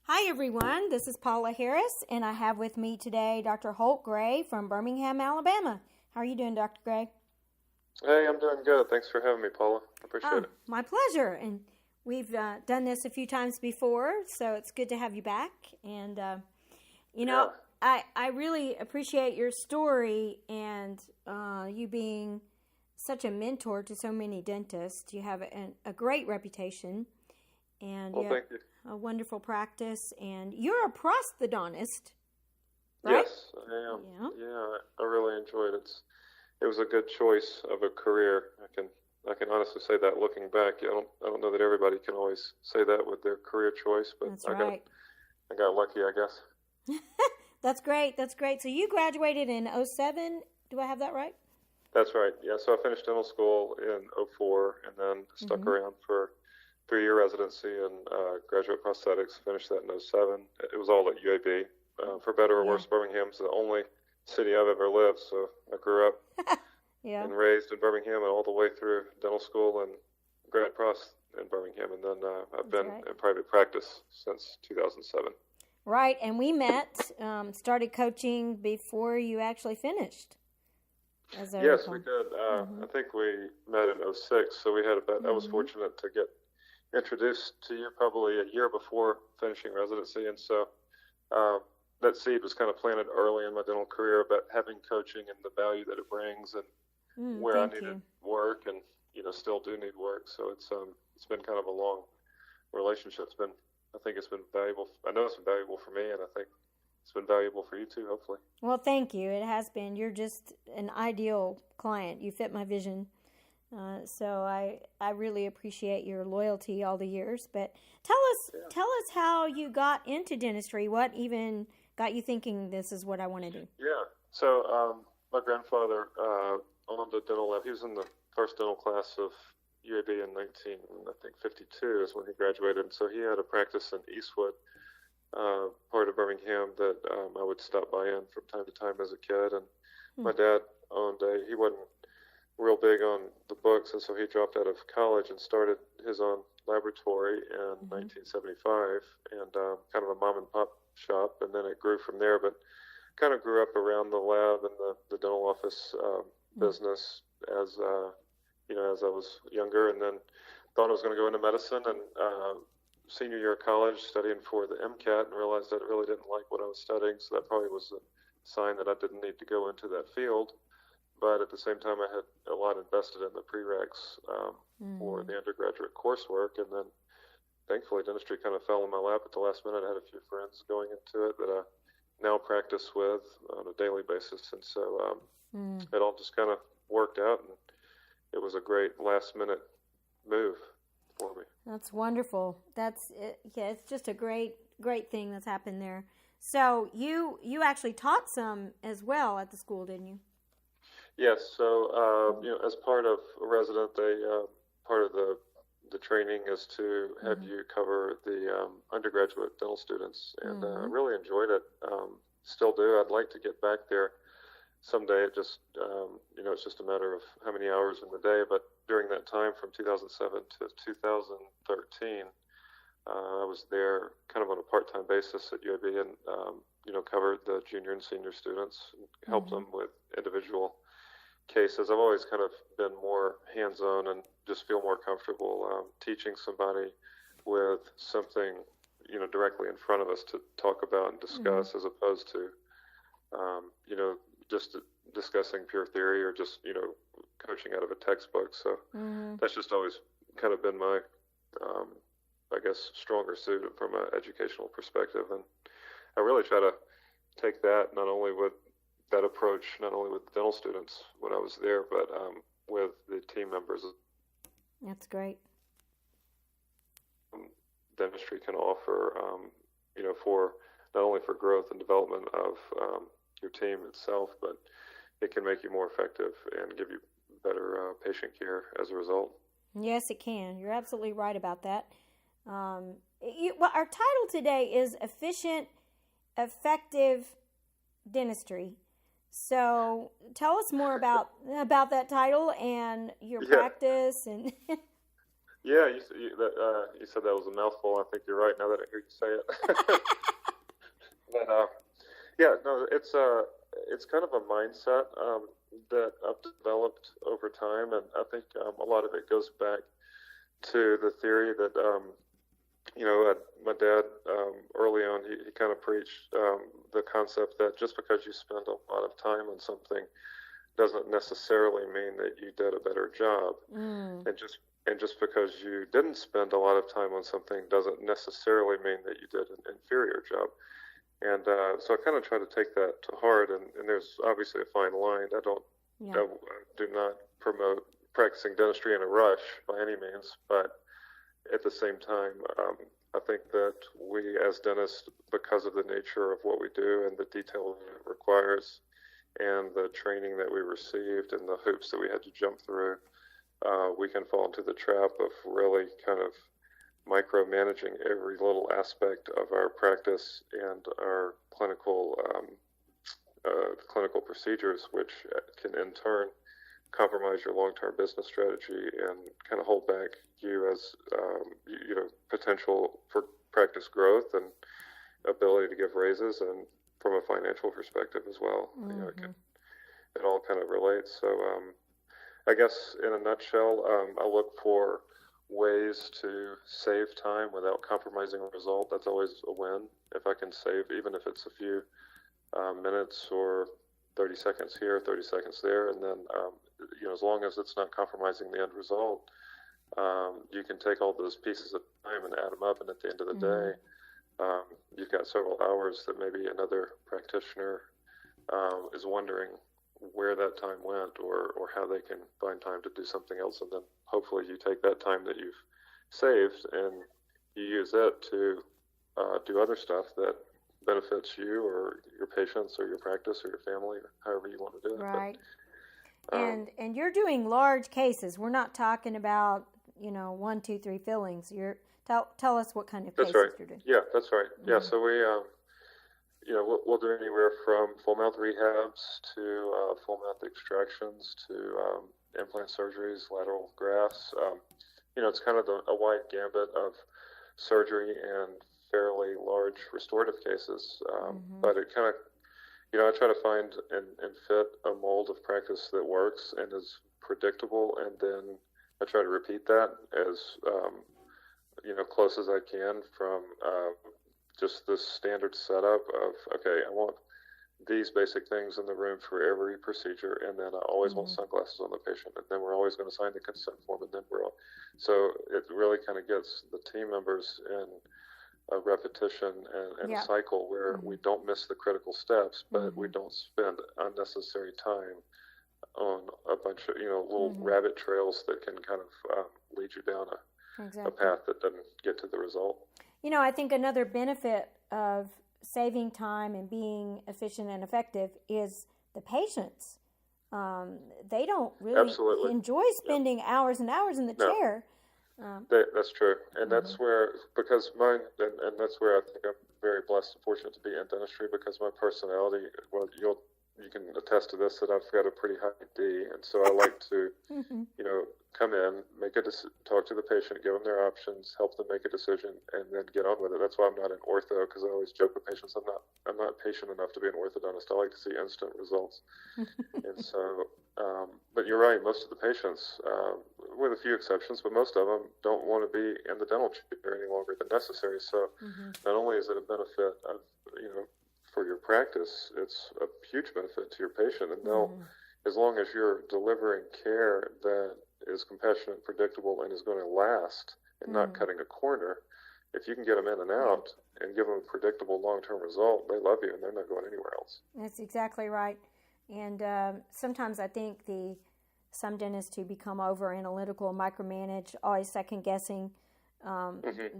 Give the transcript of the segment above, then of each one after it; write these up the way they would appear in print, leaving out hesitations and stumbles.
Hi everyone, this is Paula Harris, and I have with me today Dr. Holt Gray from Birmingham, Alabama. How are you doing, Dr. Gray? Hey, I'm doing good. Thanks for having me, Paula. I appreciate it. My pleasure. And we've done this a few times before, so it's good to have you back. And, I really appreciate your story and you being such a mentor to so many dentists. You have a great reputation, and Well, you thank you. have a wonderful practice, and you're a prosthodontist, right? Yes, I am. Yeah, I really enjoyed it. It was a good choice of a career. I can honestly say that looking back. I don't know that everybody can always say that with their career choice, but That's right. I got lucky, I guess. That's great. That's great. So you graduated in '07. Do I have that right? That's right. Yeah, so I finished dental school in '04 and then stuck around for 3-year residency in graduate prosthetics. Finished that in '07. It was all at UAB. For better or worse, Birmingham's the only city I've ever lived, so I grew up and raised in Birmingham and all the way through dental school and grad pros in Birmingham, and then I've been in private practice since 2007. Right, and we met, started coaching before you actually finished. Yes, we did. I think we met in '06, so we had I was fortunate to get introduced to you probably a year before finishing residency, and so that seed was kind of planted early in my dental career about having coaching and the value that it brings, and where I needed work, and still do need work. So it's been kind of a long relationship. I think it's been valuable. I know it's been valuable for me, and I think it's been valuable for you too, hopefully. Well, thank you. It has been. You're just an ideal client. You fit my vision. So I really appreciate your loyalty all the years. But tell us how you got into dentistry. What even got you thinking this is what I want to do? Yeah. So my grandfather owned a dental lab. He was in the first dental class of UAB in 1952 is when he graduated. And so he had a practice in Eastwood, part of Birmingham, that I would stop by in from time to time as a kid. And my dad he wasn't real big on the books, and so he dropped out of college and started his own laboratory in 1975, and kind of a mom and pop shop, and then it grew from there, but kind of grew up around the lab and the dental office business as I was younger, and then thought I was going to go into medicine, and senior year of college studying for the MCAT, and realized that I really didn't like what I was studying, so that probably was a sign that I didn't need to go into that field. But at the same time, I had a lot invested in the prereqs for the undergraduate coursework, and then thankfully dentistry kind of fell in my lap at the last minute. I had a few friends going into it that I now practice with on a daily basis, and so it all just kind of worked out, and it was a great last-minute move for me. That's wonderful. It's just a great thing that's happened there. So you actually taught some as well at the school, didn't you? Yes. So as part of a resident, part of the training is to have you cover the undergraduate dental students, and I really enjoyed it. Still do. I'd like to get back there someday. It just it's just a matter of how many hours in the day. But during that time, from 2007 to 2013, I was there kind of on a part-time basis at UAB, and covered the junior and senior students, helped them with individual cases. I've always kind of been more hands-on and just feel more comfortable teaching somebody with something directly in front of us to talk about and discuss, as opposed to just discussing pure theory or just coaching out of a textbook. So that's just always kind of been my I guess stronger suit from an educational perspective, and I really try to take that not only with that approach, not only with dental students when I was there, but with the team members. That's great. Dentistry can offer, for not only for growth and development of your team itself, but it can make you more effective and give you better patient care as a result. Yes, it can. You're absolutely right about that. Our title today is Efficient, Effective Dentistry. So tell us more about that title and your practice. And Yeah, you said that was a mouthful. I think you're right now that I hear you say it. But yeah, no, it's kind of a mindset that I've developed over time, and I think a lot of it goes back to the theory that my dad early on he kind of preached the concept that just because you spend a lot of time on something doesn't necessarily mean that you did a better job, and just because you didn't spend a lot of time on something doesn't necessarily mean that you did an inferior job. And so I kind of try to take that to heart, and there's obviously a fine line. I do not promote practicing dentistry in a rush by any means, but at the same time, I think that we as dentists, because of the nature of what we do and the detail it requires and the training that we received and the hoops that we had to jump through, we can fall into the trap of really kind of micromanaging every little aspect of our practice and our clinical procedures, which can in turn compromise your long-term business strategy and kind of hold back you as potential for practice growth and ability to give raises, and from a financial perspective as well. It all kind of relates. So I guess in a nutshell, I look for ways to save time without compromising a result. That's always a win. If I can save, even if it's a few minutes or 30 seconds here, 30 seconds there, and then as long as it's not compromising the end result, you can take all those pieces of time and add them up, and at the end of the day, you've got several hours that maybe another practitioner is wondering where that time went or how they can find time to do something else, and then hopefully you take that time that you've saved and you use it to do other stuff that benefits you or your patients or your practice or your family or however you want to do it. Right. But, and you're doing large cases. We're not talking about 1, 2, 3 fillings. Tell us what kind of cases you're doing. Yeah, that's right. Yeah, so we we'll do anywhere from full mouth rehabs to full mouth extractions to implant surgeries, lateral grafts. It's kind of a wide gambit of surgery and fairly large restorative cases. But it kind of, I try to find and fit a mold of practice that works and is predictable, and then I try to repeat that as close as I can from just this standard setup of, okay, I want these basic things in the room for every procedure, and then I always want sunglasses on the patient, and then we're always going to sign the consent form, and then so it really kind of gets the team members in a repetition and a cycle where we don't miss the critical steps, but we don't spend unnecessary time on a bunch of little rabbit trails that can kind of lead you down a path that doesn't get to the result. I think another benefit of saving time and being efficient and effective is the patients. They don't really enjoy spending hours and hours in the chair. That's true, and that's where, because mine, and that's where I think I'm very blessed and fortunate to be in dentistry, because my personality, well, you can attest to this, that I've got a pretty high D, and so I like to, come in, talk to the patient, give them their options, help them make a decision, and then get on with it. That's why I'm not an ortho, because I always joke with patients, I'm not patient enough to be an orthodontist. I like to see instant results. And so, but you're right, most of the patients, with a few exceptions, but most of them don't want to be in the dental chair any longer than necessary. So not only is it a benefit of, for your practice, it's a huge benefit to your patient. And they'll, as long as you're delivering care that is compassionate, predictable, and is going to last, and not cutting a corner, if you can get them in and out and give them a predictable long-term result, they love you and they're not going anywhere else. That's exactly right. And sometimes I think some dentists who become over-analytical, micromanage, always second-guessing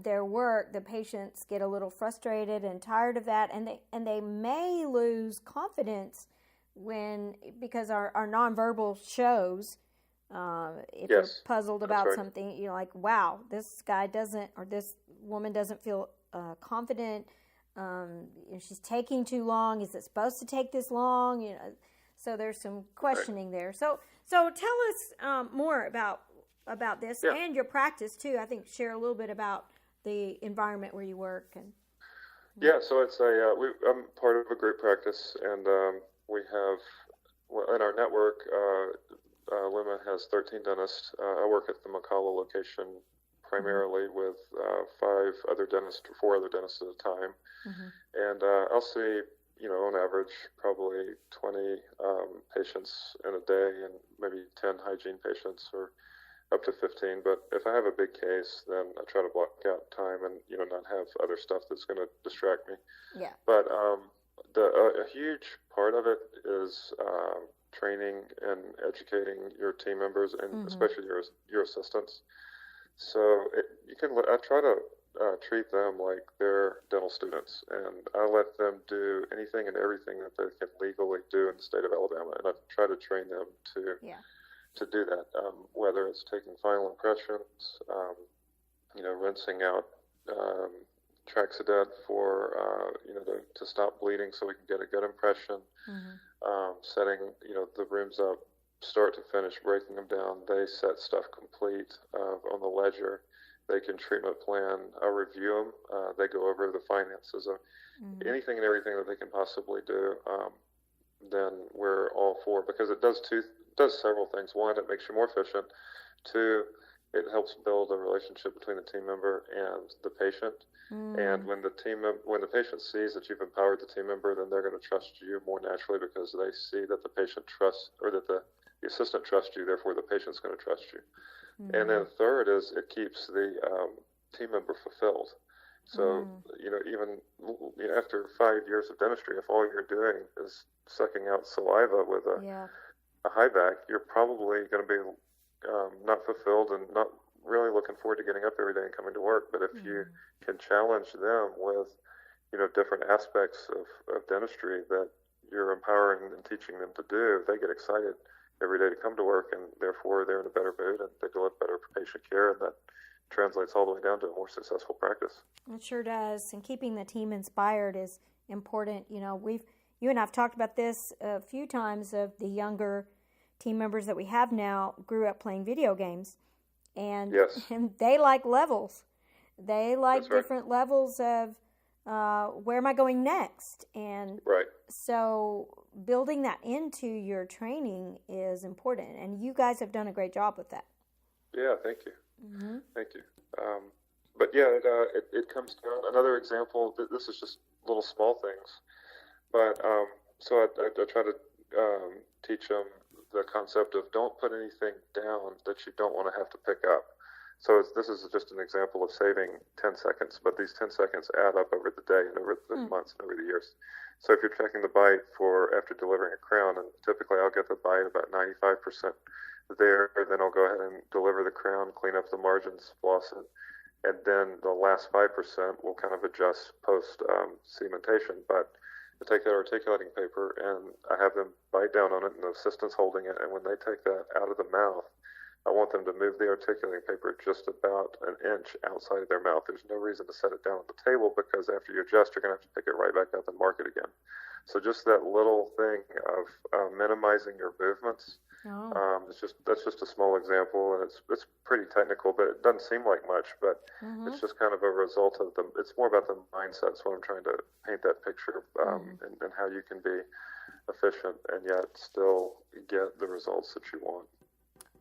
their work, the patients get a little frustrated and tired of that, and they may lose confidence because our nonverbal shows. If you're puzzled about something, you're like, wow, this guy doesn't, or this woman doesn't feel confident. She's taking too long. Is it supposed to take this long? So there's some questioning there. So tell us more about about this Yeah. and your practice too. I think share a little bit about the environment where you work. And Yeah, so it's I'm part of a group practice, and we have, well, in our network, Lima has 13 dentists. I work at the McCalla location primarily with four other dentists at a time. And I'll see, on average, probably 20 patients in a day and maybe 10 hygiene patients or up to 15. But if I have a big case, then I try to block out time and, not have other stuff that's going to distract me. Yeah. But a huge part of it is training and educating your team members and especially your assistants. So I try to treat them like they're dental students, and I let them do anything and everything that they can legally do in the state of Alabama, and I try to train them to do that, whether it's taking final impressions, rinsing out Traxident for, to stop bleeding so we can get a good impression, setting, the rooms up, start to finish, breaking them down. They set stuff complete on the ledger. They can treatment plan. I review them. They go over the finances of anything and everything that they can possibly do. Then we're all for it, because it does several things. One, it makes you more efficient. Two, it helps build a relationship between the team member and the patient. And when the patient sees that you've empowered the team member, then they're going to trust you more naturally, because they see that the patient trusts, or that the assistant trusts you, therefore the patient's going to trust you. And then third is it keeps the team member fulfilled. So, even after 5 years of dentistry, if all you're doing is sucking out saliva with a high vac, you're probably going to be not fulfilled and not really looking forward to getting up every day and coming to work. But if you can challenge them with, different aspects of dentistry that you're empowering and teaching them to do, they get excited every day to come to work, and therefore they're in a better mood and they deliver better patient care, and that translates all the way down to a more successful practice. It sure does. And keeping the team inspired is important. You and I've talked about this a few times, of the younger team members that we have now grew up playing video games, and they like levels. They like different levels of where am I going next? And so building that into your training is important, and you guys have done a great job with that. Yeah, thank you. Thank you. But yeah, it comes down. Another example. This is just little small things, but so I try to teach them the concept of don't put anything down that you don't want to have to pick up. So this is just an example of saving 10 seconds, but these 10 seconds add up over the day and over the months and over the years. So if you're checking the bite for after delivering a crown, and typically I'll get the bite about 95% there, then I'll go ahead and deliver the crown, clean up the margins, floss it, and then the last 5% will kind of adjust post cementation. But I take that articulating paper and I have them bite down on it, and the assistant's holding it, and when they take that out of the mouth, I want them to move the articulating paper just about an inch outside of their mouth. There's no reason to set it down on the table, because after you adjust, you're going to have to pick it right back up and mark it again. So just that little thing of minimizing your movements, that's just a small example, and it's pretty technical, but it doesn't seem like much, but it's just kind of a result of it's more about the mindset. So I'm trying to paint that picture, and how you can be efficient and yet still get the results that you want.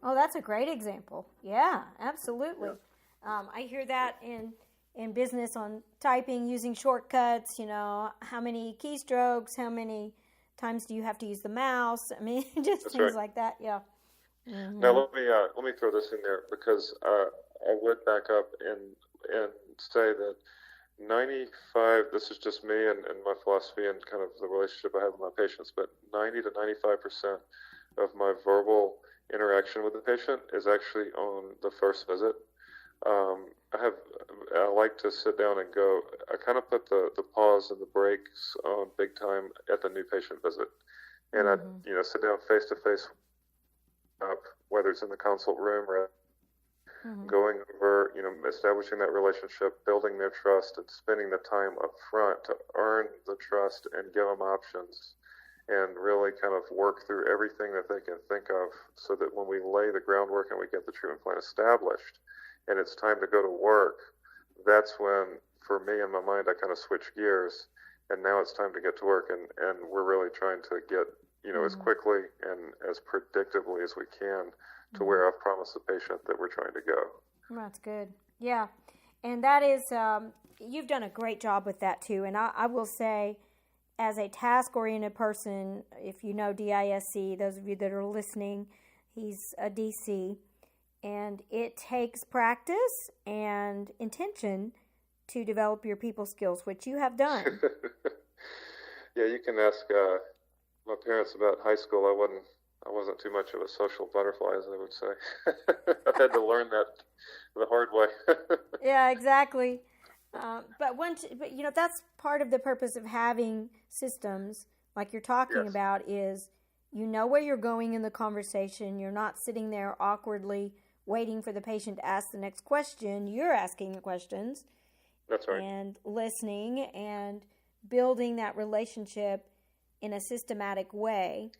Oh, that's a great example. Yeah, absolutely. Yeah. I hear that in business on typing, using shortcuts, how many keystrokes, how many times do you have to use the mouse? I mean, just That's things right. like that. Yeah. Now let me throw this in there, because I would back up and say that 95. This is just me and my philosophy and kind of the relationship I have with my patients, but 90 to 95% of my verbal interaction with the patient is actually on the first visit. I like to sit down and go. I kind of put the pause and the breaks on big time at the new patient visit, and I sit down face to face, whether it's in the consult room or going over, establishing that relationship, building their trust, and spending the time up front to earn the trust and give them options. and really kind of work through everything that they can think of so that when we lay the groundwork and we get the treatment plan established and it's time to go to work, that's when, for me in my mind, I kind of switch gears, and now it's time to get to work, and we're really trying to get, as quickly and as predictably as we can to where I've promised the patient that we're trying to go. That's good. Yeah. And that is, you've done a great job with that too. And I will say, as a task-oriented person, if you know DISC, those of you that are listening, he's a DC, and it takes practice and intention to develop your people skills, which you have done. Yeah, you can ask my parents about high school. I wasn't too much of a social butterfly, as they would say. I've had to learn that the hard way. Yeah, exactly. But that's part of the purpose of having systems like you're talking about is you know where you're going in the conversation. You're not sitting there awkwardly waiting for the patient to ask the next question. You're asking the questions. That's right. And listening and building that relationship in a systematic way.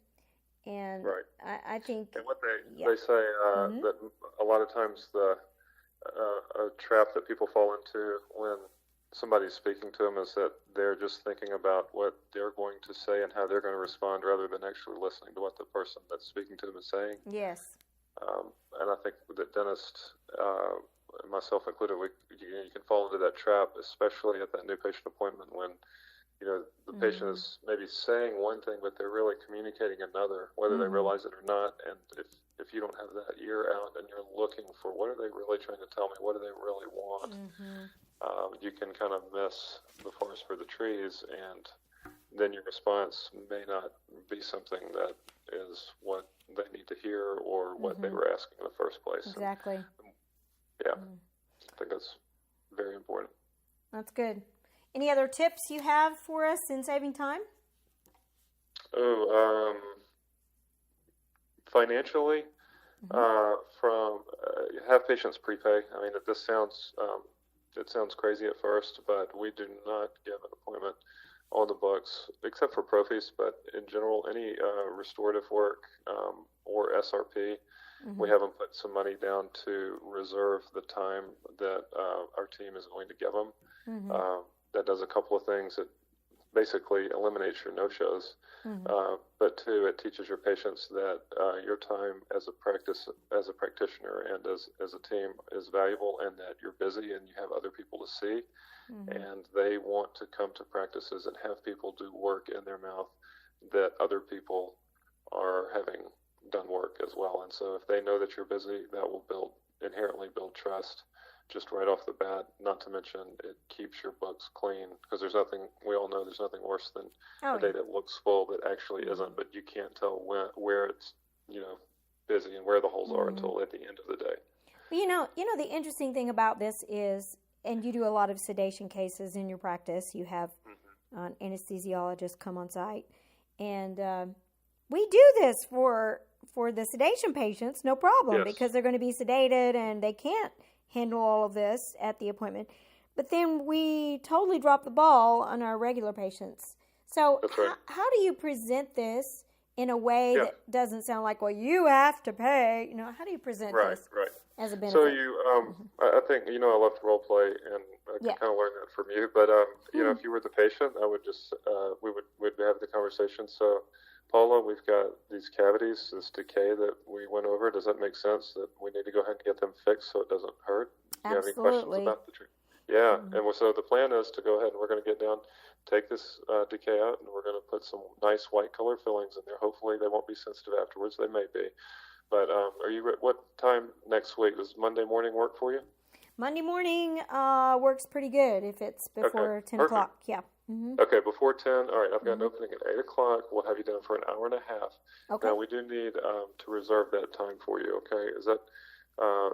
And right. I think... And what they say that a lot of times a trap that people fall into when somebody's speaking to them is that they're just thinking about what they're going to say and how they're going to respond rather than actually listening to what the person that's speaking to them is saying. Yes. And I think that dentists, myself included, you can fall into that trap, especially at that new patient appointment when the patient is maybe saying one thing, but they're really communicating another, whether they realize it or not. And if you don't have that ear out and you're looking for what are they really trying to tell me, what do they really want, you can kind of miss the forest for the trees, and then your response may not be something that is what they need to hear or what they were asking in the first place. Exactly. And, I think that's very important. That's good. Any other tips you have for us in saving time? Financially, have patients prepay. I mean, this sounds it sounds crazy at first, but we do not give an appointment on the books except for prophies. But in general, any restorative work or SRP, we have them put some money down to reserve the time that our team is going to give them. That does a couple of things. It basically eliminates your no-shows, but two, it teaches your patients that your time as a practitioner and as a team is valuable, and that you're busy and you have other people to see, and they want to come to practices and have people do work in their mouth that other people are having done work as well. And so if they know that you're busy, that will inherently build trust just right off the bat. Not to mention it keeps your books clean, because we all know there's nothing worse than a day that looks full that actually isn't, but you can't tell where it's busy and where the holes are until at the end of the day. Well, the interesting thing about this is, and you do a lot of sedation cases in your practice. You have an anesthesiologist come on site, and we do this for the sedation patients, no problem, because they're going to be sedated and they can't handle all of this at the appointment. But then we totally drop the ball on our regular patients. So how do you present this in a way that doesn't sound like, well, you have to pay? How do you present this as a benefit? So I think, I love to role play, and I can kind of learn that from you. But, if you were the patient, I would just, we'd have the conversation. So, Paula, we've got these cavities, this decay that we went over. Does that make sense that we need to go ahead and get them fixed so it doesn't hurt? Do you have any questions about the treatment? Yeah, and so the plan is to go ahead and we're going to get down, take this decay out, and we're going to put some nice white color fillings in there. Hopefully they won't be sensitive afterwards. They may be. But what time next week? Does Monday morning work for you? Monday morning works pretty good if it's before 10 o'clock. Yeah. Okay, before 10. All right, I've got an opening at 8 o'clock. We'll have you down for an hour and a half. Okay. Now, we do need to reserve that time for you, okay? Is that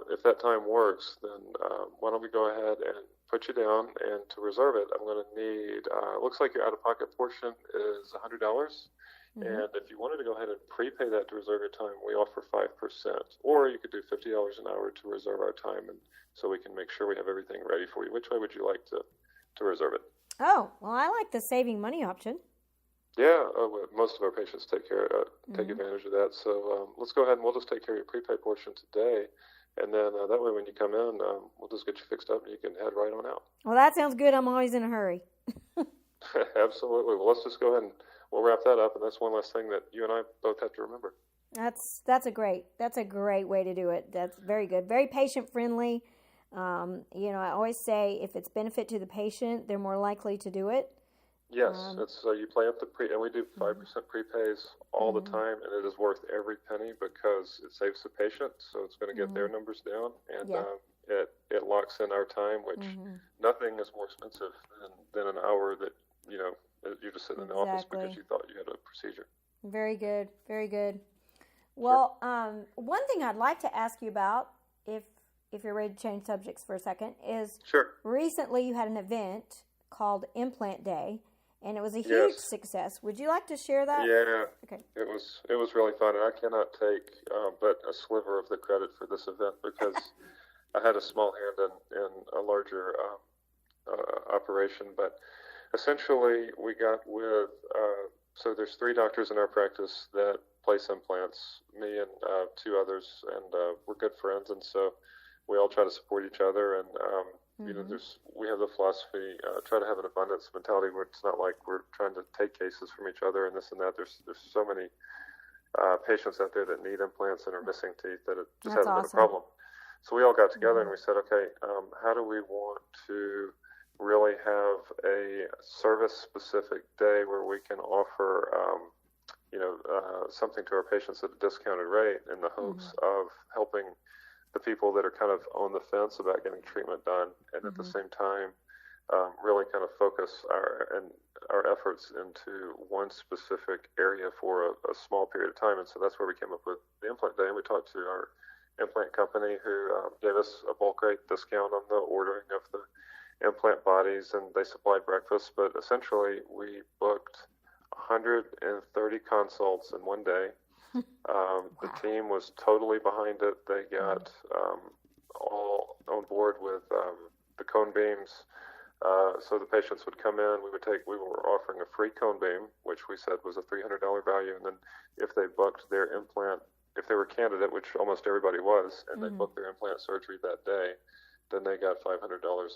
if that time works, then why don't we go ahead and put you down, and to reserve it, I'm going to need, looks like your out-of-pocket portion is $100. And if you wanted to go ahead and prepay that to reserve your time, we offer 5%. Or you could do $50 an hour to reserve our time, and so we can make sure we have everything ready for you. Which way would you like to reserve it? Oh, well, I like the saving money option. Yeah, most of our patients take advantage of that. So let's go ahead and we'll just take care of your prepay portion today, and then that way when you come in, we'll just get you fixed up and you can head right on out. Well, that sounds good. I'm always in a hurry. Absolutely. Well, let's just go ahead and we'll wrap that up, and that's one last thing that you and I both have to remember. That's a great way to do it. That's very good. Very patient friendly. I always say if it's benefit to the patient, they're more likely to do it. Yes, you play up and we do 5% prepays all the time, and it is worth every penny because it saves the patient, so it's going to get their numbers down, and it locks in our time, which nothing is more expensive than an hour that you just sit in the office because you thought you had a procedure. Very good, very good. Well, one thing I'd like to ask you about, if you're ready to change subjects for a second, is recently you had an event called Implant Day, and it was a huge success. Would you like to share that? Yeah. Okay. It was really fun, and I cannot take but a sliver of the credit for this event because I had a small hand in a larger operation. But essentially, we got with so there's 3 doctors in our practice that place implants, me and 2 others, and we're good friends, and so we all try to support each other, and we have the philosophy, try to have an abundance mentality where it's not like we're trying to take cases from each other and this and that. There's so many patients out there that need implants and are missing teeth that it just hasn't been a problem. So we all got together and we said, okay, how do we want to really have a service-specific day where we can offer something to our patients at a discounted rate in the hopes of helping the people that are kind of on the fence about getting treatment done, and at the same time, really kind of focus our efforts into one specific area for a small period of time. And so that's where we came up with the Implant Day. And we talked to our implant company who gave us a bulk rate discount on the ordering of the implant bodies, and they supplied breakfast. But essentially, we booked 130 consults in one day. The team was totally behind it. They got all on board with the cone beams. So the patients would come in. We were offering a free cone beam, which we said was a $300 value. And then if they booked their implant, if they were a candidate, which almost everybody was, and they booked their implant surgery that day, then they got $500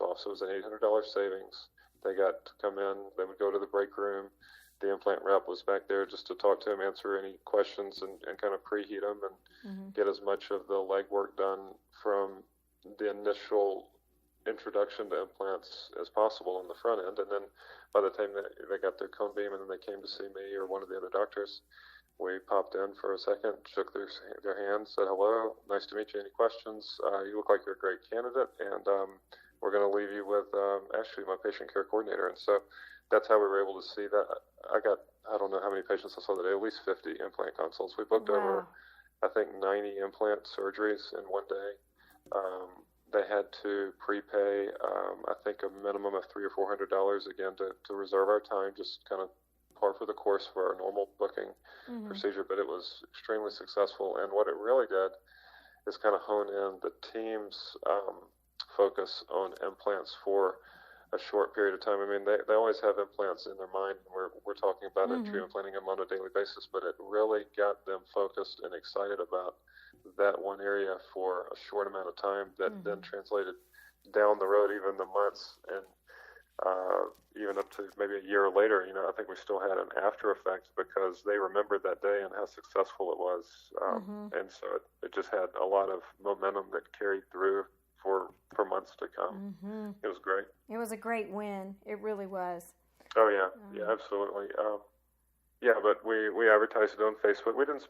off. So it was an $800 savings. They got to come in. They would go to the break room. The implant rep was back there just to talk to him, answer any questions, and kind of preheat them and get as much of the legwork done from the initial introduction to implants as possible on the front end. And then by the time they got their cone beam and then they came to see me or one of the other doctors, we popped in for a second, shook their hands, said hello, nice to meet you, any questions? You look like you're a great candidate, and we're going to leave you with Ashley, my patient care coordinator. And so that's how we were able to see that. I don't know how many patients I saw that day, at least 50 implant consults. We booked over, I think, 90 implant surgeries in one day. They had to prepay, I think, a minimum of $300 or $400 again to reserve our time, just kind of par for the course for our normal booking procedure. But it was extremely successful, and what it really did is kind of hone in the team's focus on implants for a short period of time. I mean, they always have implants in their mind. We're talking about it, treatment planning them on a daily basis, but it really got them focused and excited about that one area for a short amount of time that then translated down the road, even the months and even up to maybe a year later. I think we still had an after effect because they remembered that day and how successful it was. And so it just had a lot of momentum that carried through for months to come. It was great. It was a great win. It really was. Oh, yeah. Yeah, absolutely. But we advertised it on Facebook. We didn't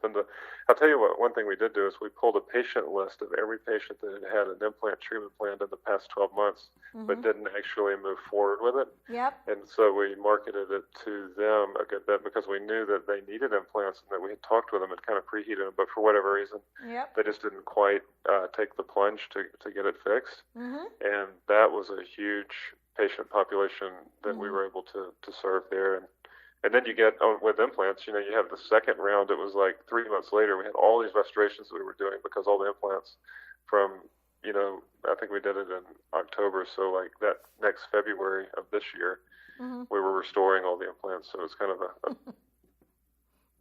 I'll tell you what, one thing we did do is we pulled a patient list of every patient that had an implant treatment planned in the past 12 months, but didn't actually move forward with it. Yep. And so we marketed it to them a good bit because we knew that they needed implants and that we had talked with them and kind of preheated them, but for whatever reason, they just didn't quite take the plunge to get it fixed. And that was a huge patient population that we were able to serve there. And then you get, with implants, you have the second round. It was like 3 months later, we had all these restorations that we were doing because all the implants from, I think we did it in October. So like that next February of this year, we were restoring all the implants. So it's kind of a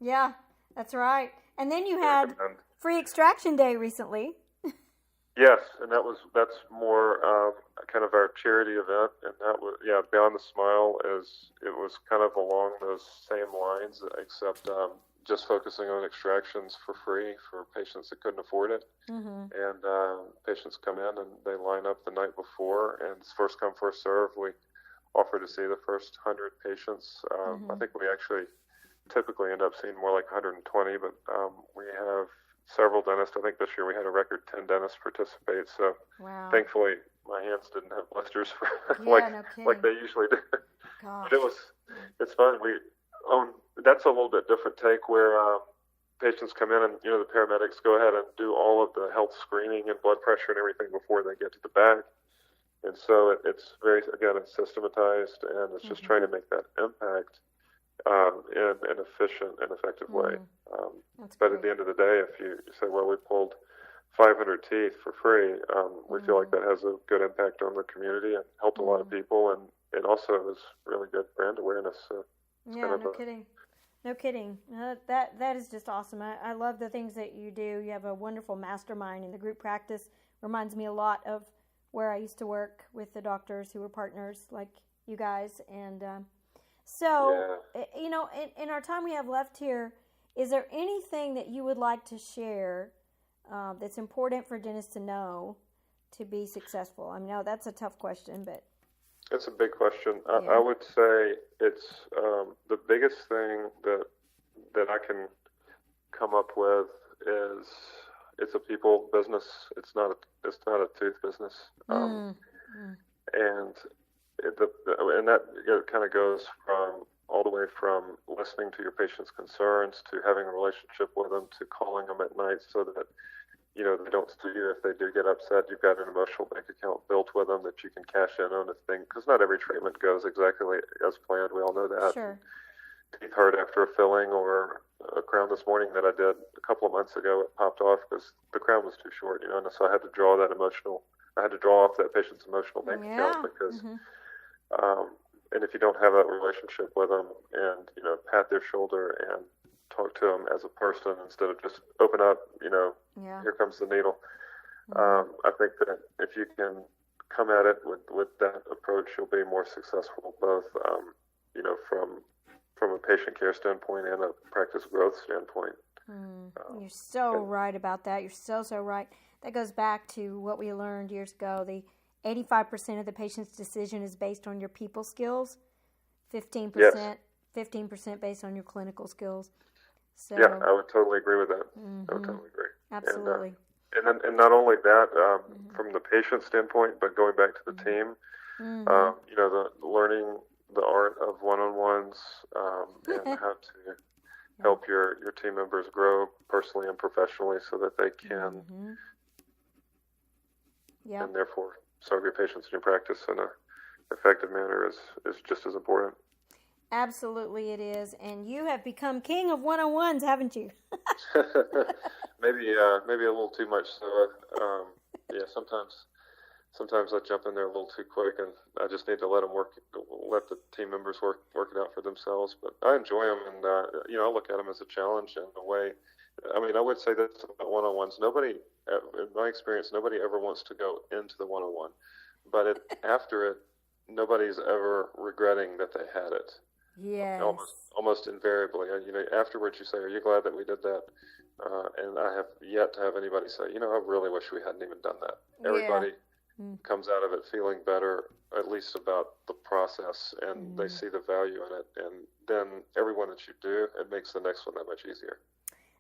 yeah, that's right. And then you had free extraction day recently. Yes, and that's more kind of our charity event, and that was Beyond the Smile it was kind of along those same lines, except just focusing on extractions for free for patients that couldn't afford it. And patients come in and they line up the night before, and it's first come first serve. We offer to see the first 100 patients. I think we actually typically end up seeing more like 120, but we have several dentists. I think this year we had a record 10 dentists participate. So thankfully my hands didn't have blisters for like they usually do. But it's fun. That's a little bit different take where patients come in and the paramedics go ahead and do all of the health screening and blood pressure and everything before they get to the bag. And so it's it's systematized, and it's just trying to make that impact in an efficient and effective way. But at the end of the day, if you say, well, we pulled 500 teeth for free, we feel like that has a good impact on the community and helped a lot of people, and it also is really good brand awareness. So no kidding. That is just awesome. I love the things that you do. You have a wonderful mastermind in the group practice. Reminds me a lot of where I used to work with the doctors who were partners like you guys. And in our time we have left here, is there anything that you would like to share that's important for dentists to know to be successful? I know that's a tough question, but it's a big question. I would say it's the biggest thing that I can come up with is it's a people business. It's not a tooth business. And that kind of goes from all the way from listening to your patient's concerns to having a relationship with them to calling them at night so that they don't see you if they do get upset. You've got an emotional bank account built with them that you can cash in on a thing, because not every treatment goes exactly as planned. We all know that. Sure. Teeth hurt after a filling, or a crown this morning that I did a couple of months ago, it popped off because the crown was too short, and so I had to draw off that patient's emotional bank account because and if you don't have that relationship with them and pat their shoulder and talk to them as a person instead of just open up, here comes the needle. I think that if you can come at it with that approach, you'll be more successful, both from a patient care standpoint and a practice growth standpoint. You're so right about that. You're so right. That goes back to what we learned years ago. The 85% of the patient's decision is based on your people skills, 15% based on your clinical skills. So, yeah, I would totally agree with that. I would totally agree. Absolutely. And not only that, from the patient standpoint, but going back to the team, the learning the art of one-on-ones and how to help your team members grow personally and professionally so that they can and therefore serve your patients in your practice in an effective manner is just as important. Absolutely it is. And you have become king of one-on-ones, haven't you? Maybe a little too much. So, sometimes I jump in there a little too quick, and I just need to let the team members work it out for themselves. But I enjoy them, and I look at them as a challenge in a way. I mean, I would say this about one-on-ones. Nobody, in my experience, nobody ever wants to go into the one-on-one, but after it, nobody's ever regretting that they had it. Yes. Almost invariably. Afterwards you say, are you glad that we did that? And I have yet to have anybody say, I really wish we hadn't even done that. Everybody comes out of it feeling better, at least about the process, and they see the value in it. And then every one that you do, it makes the next one that much easier.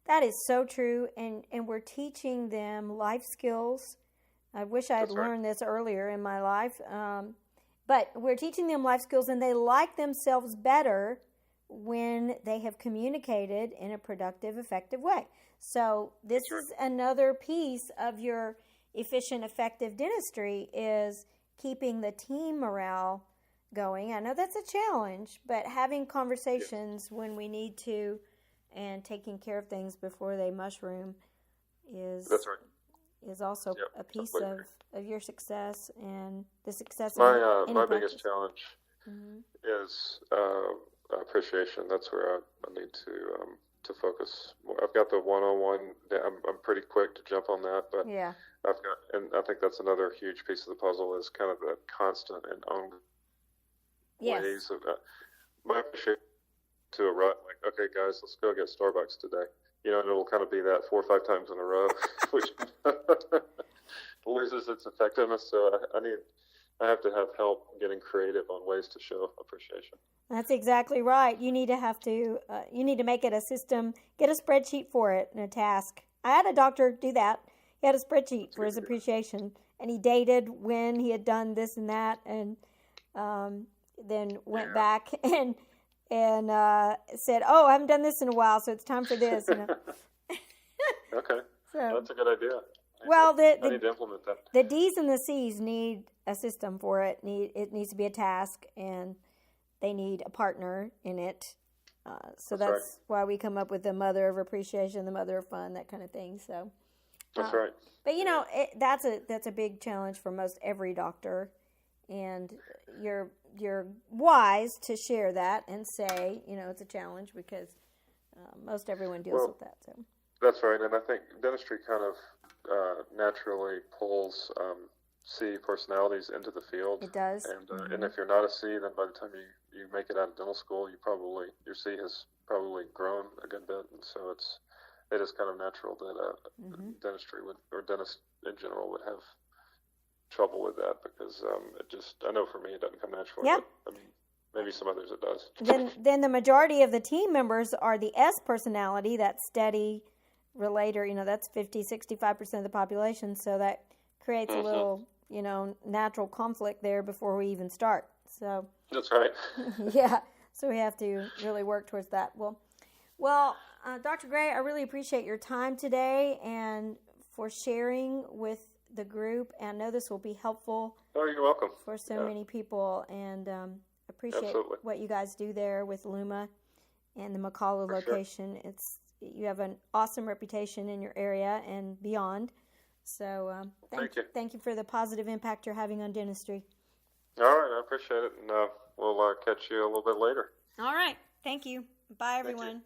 That is so true. And we're teaching them life skills. I wish I had learned this earlier in my life. But we're teaching them life skills, and they like themselves better when they have communicated in a productive, effective way. So this is another piece of your efficient, effective dentistry is keeping the team morale going. I know that's a challenge, but having conversations when we need to and taking care of things before they mushroom is also a piece of your success and the success of my biggest challenge is appreciation. That's where I need to focus more. I've got the one-on-one. I'm pretty quick to jump on that, but Yeah. and I think that's another huge piece of the puzzle is kind of the constant and ongoing ways of my appreciation to a rut. Like, okay, guys, let's go get Starbucks today. And it'll kind of be that 4 or 5 times in a row, which loses its effectiveness. So I have to have help getting creative on ways to show appreciation. That's exactly right. You need to make it a system, get a spreadsheet for it and a task. I had a doctor do that. He had a spreadsheet for his appreciation, and he dated when he had done this and that, and then went back and said, "Oh, I haven't done this in a while, so it's time for this." Okay, so that's a good idea. I need to implement that. The D's and the C's need a system for it. It needs to be a task, and they need a partner in it. So that's why we come up with the mother of appreciation, the mother of fun, that kind of thing. So that's right. But that's a big challenge for most every doctor, and you're wise to share that and say it's a challenge because most everyone deals with that. So that's right, and I think dentistry kind of naturally pulls C personalities into the field. It does. And if you're not a C, then by the time you make it out of dental school, your C has probably grown a good bit, and so it is kind of natural that dentistry or dentists in general would have trouble with that because I know for me it doesn't come naturally. Yep. But, maybe some others it does. Then the majority of the team members are the S personality, that steady relator. That's 50-65% of the population, so that creates a little natural conflict there before we even start. So that's right. Yeah, so we have to really work towards that. Well, Dr. Gray, I really appreciate your time today and for sharing with the group. And I know this will be helpful. Oh, you're welcome. For so many people, and appreciate what you guys do there with Luma and the McCalla location. Sure. You have an awesome reputation in your area and beyond. So thank you for the positive impact you're having on dentistry. All right, I appreciate it, and we'll catch you a little bit later. All right, thank you. Bye, everyone.